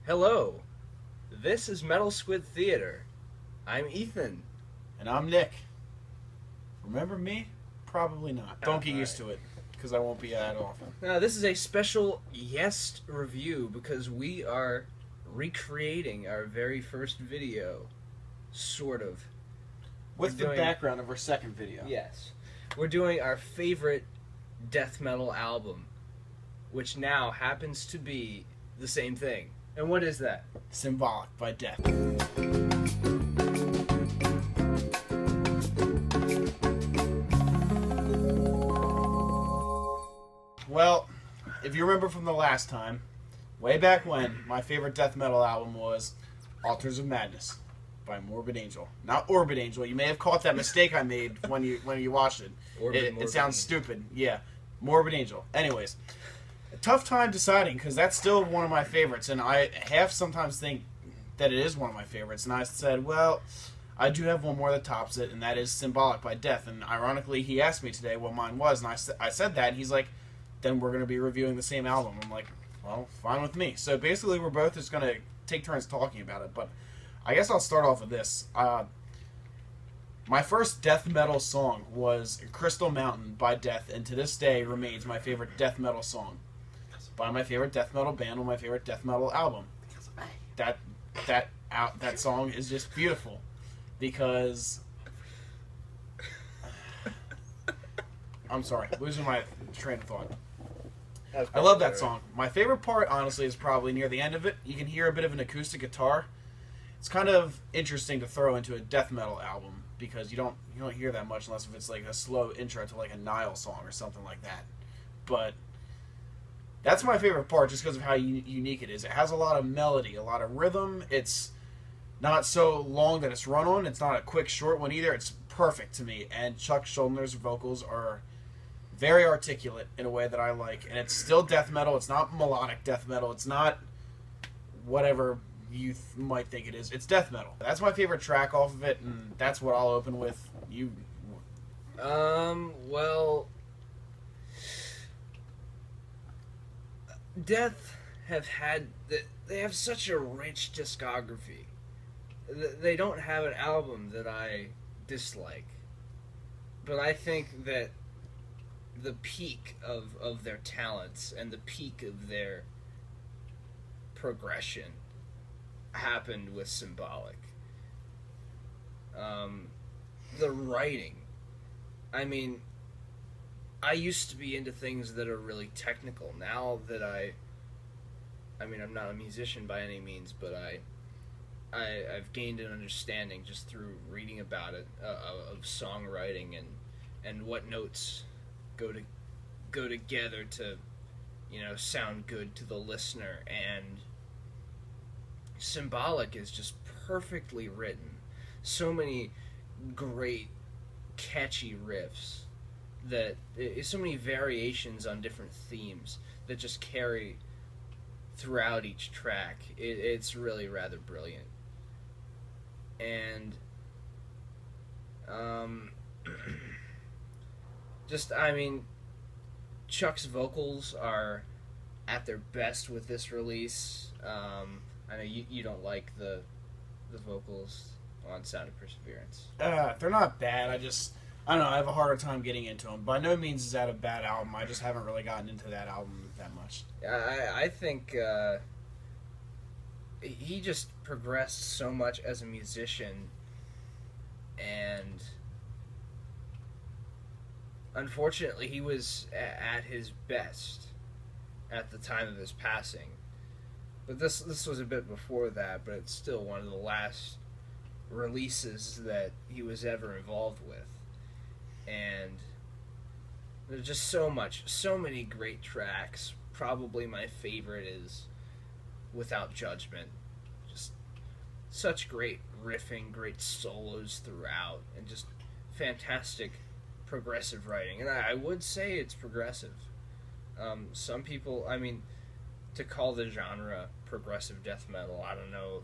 Hello, this is Metal Squid Theater. I'm Ethan. And I'm Nick. Remember me? Probably not. Don't get used to it, because I won't be that often. Now, this is a special guest review because we are recreating our very first video. Sort of. With the background of our second video. Yes. We're doing our favorite death metal album, which now happens to be the same thing. And what is that? Symbolic by Death. Well, if you remember from the last time, way back when, my favorite death metal album was Altars of Madness by Morbid Angel. Not Orbit Angel. You may have caught that mistake I made when you watched it. It sounds stupid. Yeah. Morbid Angel. Anyways, a tough time deciding because that's still one of my favorites, and I half sometimes think that it is one of my favorites. And I said, well, I do have one more that tops it, and that is Symbolic by Death. And ironically, he asked me today what mine was, and I said that, and he's like, then we're going to be reviewing the same album. I'm like, well, fine with me. So basically, we're both just going to take turns talking about it. But I guess I'll start off with this. My first death metal song was Crystal Mountain by Death, and to this day remains my favorite death metal song by my favorite death metal band on my favorite death metal album. That song is just beautiful because I'm sorry, losing my train of thought. I love that song. My favorite part, honestly, is probably near the end of it. You can hear a bit of an acoustic guitar. It's kind of interesting to throw into a death metal album because you don't hear that much unless if it's like a slow intro to like a Nile song or something like that. But that's my favorite part just because of how unique it is. It has a lot of melody, a lot of rhythm. It's not so long that it's run on. It's not a quick, short one either. It's perfect to me. And Chuck Schuldner's vocals are very articulate in a way that I like. And it's still death metal. It's not melodic death metal. It's not whatever you might think it is. It's death metal. That's my favorite track off of it, and that's what I'll open with. You. Well, Death they have such a rich discography. They don't have an album that I dislike, but I think that the peak of their talents and the peak of their progression happened with Symbolic. The writing. I mean, I used to be into things that are really technical. Now that I mean, I'm not a musician by any means, but I've gained an understanding just through reading about it of songwriting and what notes go together to, sound good to the listener. And Symbolic is just perfectly written. So many great, catchy riffs. So many variations on different themes that just carry throughout each track. It's really rather brilliant. And Chuck's vocals are at their best with this release. I know you don't like the vocals on Sound of Perseverance. They're not bad. I don't know, I have a harder time getting into them. By no means is that a bad album. I just haven't really gotten into that album that much. I think he just progressed so much as a musician, and unfortunately he was at his best at the time of his passing. But this was a bit before that, but it's still one of the last releases that he was ever involved with. And there's just so many great tracks. Probably my favorite is Without Judgment. Just such great riffing, great solos throughout, and just fantastic progressive writing. And I would say it's progressive. Some people, to call the genre progressive death metal, I don't know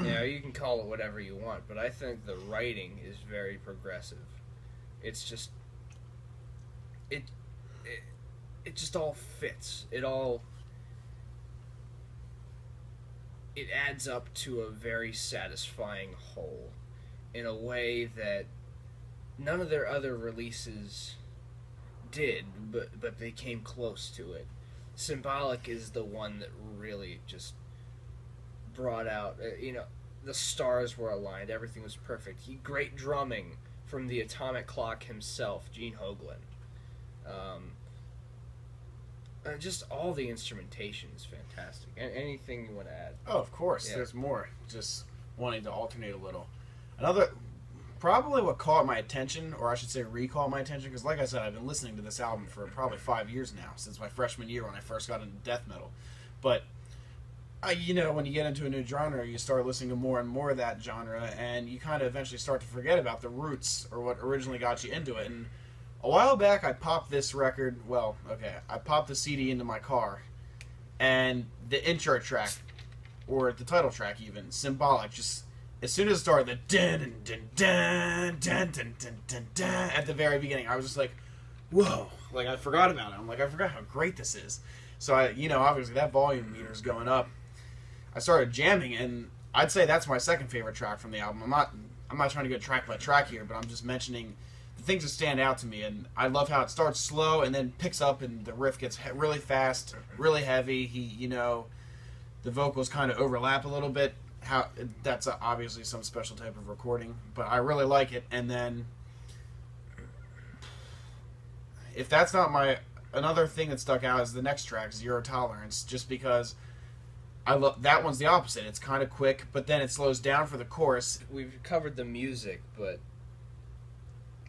if, you can call it whatever you want, but I think the writing is very progressive. It's just it just all fits. It all it adds up to a very satisfying whole in a way that none of their other releases did, but they came close to it. Symbolic is the one that really just brought out, the stars were aligned, everything was perfect. Great drumming from the Atomic Clock himself, Gene Hoglan. Just all the instrumentation is fantastic. Anything you want to add? Oh, of course. Yeah. There's more. Just wanting to alternate a little. Another, probably what caught my attention, or I should say recall my attention, because like I said, I've been listening to this album for probably 5 years now, since my freshman year when I first got into death metal. But, when you get into a new genre, you start listening to more and more of that genre, and you kind of eventually start to forget about the roots, or what originally got you into it. And a while back, I popped this record, I popped the CD into my car, and the intro track, or the title track even, Symbolic, just, as soon as it started, the dun dun dun dun dun dun dun dun at the very beginning, I was just like, whoa, like, I forgot about it. I'm like, I forgot how great this is. So, obviously, that volume meter's going up. I started jamming, and I'd say that's my second favorite track from the album. I'm not trying to go track by track here, but I'm just mentioning the things that stand out to me, and I love how it starts slow and then picks up, and the riff gets really fast, really heavy. The vocals kind of overlap a little bit. That's obviously some special type of recording, but I really like it. And then, if that's not another thing that stuck out is the next track, Zero Tolerance, just because I love that one's the opposite. It's kind of quick, but then it slows down for the chorus. We've covered the music, but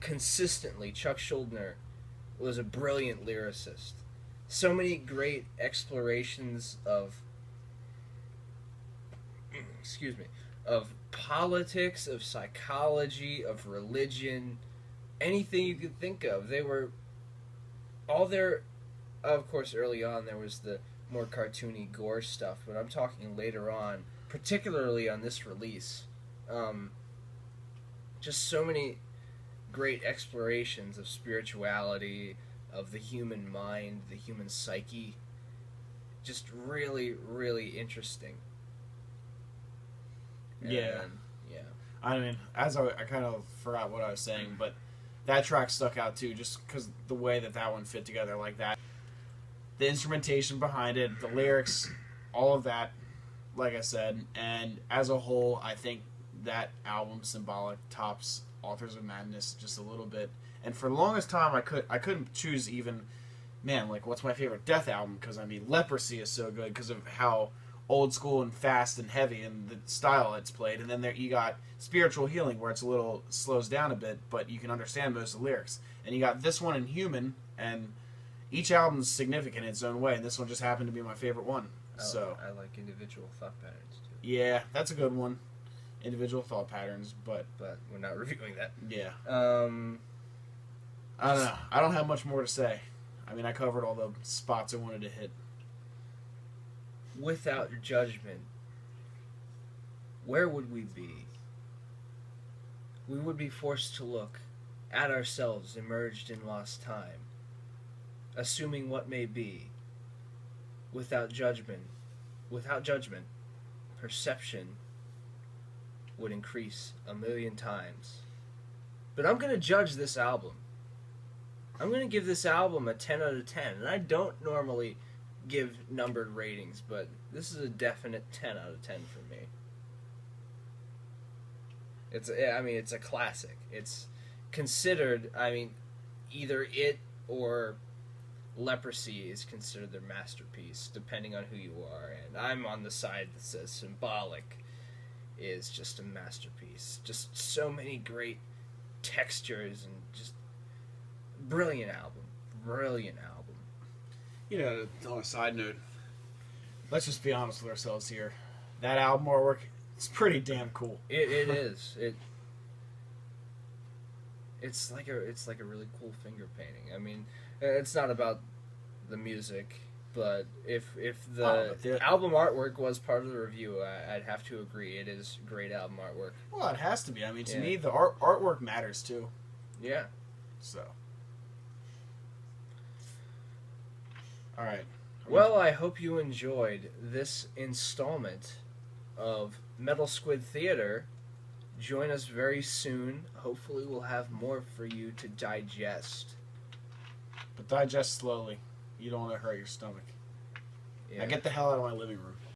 consistently, Chuck Schuldiner was a brilliant lyricist. So many great explorations of politics, of psychology, of religion, anything you could think of. They were all there. Of course, early on there was the more cartoony gore stuff, but I'm talking later on, particularly on this release. Just so many great explorations of spirituality, of the human mind, the human psyche. Just really, really interesting. Yeah. Yeah. I mean, as I kind of forgot what I was saying, but that track stuck out too, just because the way that one fit together like that. The instrumentation behind it, the lyrics, all of that, like I said, and as a whole, I think that album, Symbolic, tops Authors of Madness just a little bit. And for the longest time, I couldn't choose even, what's my favorite death album? Because, Leprosy is so good because of how old school and fast and heavy and the style it's played. And then you got Spiritual Healing, where it's slows down a bit, but you can understand most of the lyrics. And you got this one in Human, and each album's significant in its own way, and this one just happened to be my favorite one. I like Individual Thought Patterns too. Yeah, that's a good one. Individual Thought Patterns, but we're not reviewing that. Yeah. I don't know. I don't have much more to say. I covered all the spots I wanted to hit. Without judgment, where would we be? We would be forced to look at ourselves immersed in lost time, assuming what may be. Without judgment, perception would increase 1,000,000 times. But I'm going to judge this album. I'm going to give this album a 10 out of 10. And I don't normally give numbered ratings, but this is a definite 10 out of 10 for me. It's a classic. It's considered, either it or Leprosy is considered their masterpiece, depending on who you are. And I'm on the side that says Symbolic is just a masterpiece. Just so many great textures and just brilliant album. On a side note, let's just be honest with ourselves here. That album artwork is pretty damn cool. It is. It's like a really cool finger painting. It's not about the music, but if the album artwork was part of the review, I'd have to agree. It is great album artwork. Well, it has to be. To me, the artwork matters too. Yeah. So. All right. Well, I hope you enjoyed this installment of Metal Squid Theater. Join us very soon. Hopefully we'll have more for you to digest. But digest slowly. You don't want to hurt your stomach. Yeah. Now get the hell out of my living room.